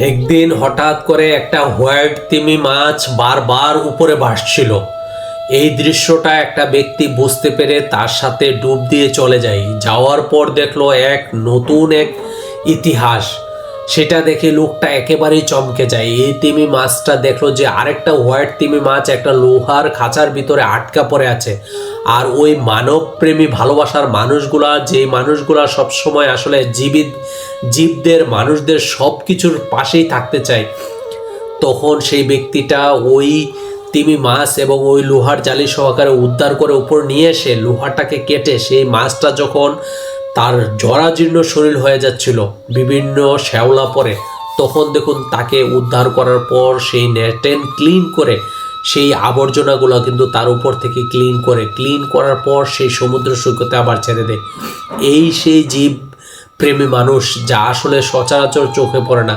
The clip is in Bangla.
একদিন হঠাৎ করে একটা হোয়াইট তিমি মাছ বারবার উপরে ভাসছিল। এই দৃশ্যটা একটা ব্যক্তি বুঝতে পেরে তার সাথে ডুব দিয়ে চলে যায়। যাওয়ার পর দেখলো এক নতুন এক ইতিহাস। সেটা দেখে লোকটা একেবারেই চমকে যায়। এই তিমি মাছটা দেখলো যে আরেকটা হোয়াইট তিমি মাছ একটা লোহার খাঁচার ভিতরে আটকা পড়ে আছে। আর ওই মানবপ্রেমী ভালোবাসার মানুষগুলা, যে মানুষগুলা সবসময় আসলে জীবদের মানুষদের সব কিছুর পাশেই থাকতে চায়, তখন সেই ব্যক্তিটা ওই তিমি মাছ এবং ওই লোহার জালি সহকারে উদ্ধার করে উপর নিয়ে এসে লোহাটাকে কেটে সেই মাছটা যখন তার জরাজীর্ণ শরীর হয়ে যাচ্ছিল, বিভিন্ন শ্যাওলা পরে, তখন দেখুন তাকে উদ্ধার করার পর সেই নেটেন ক্লিন করে সেই আবর্জনাগুলো কিন্তু তার উপর থেকে ক্লিন করার পর সেই সমুদ্র সৈকতে আবার ছেড়ে দেয়। এই সেই জীব প্রেমী মানুষ যা আসলে সচরাচর চোখে পড়ে না।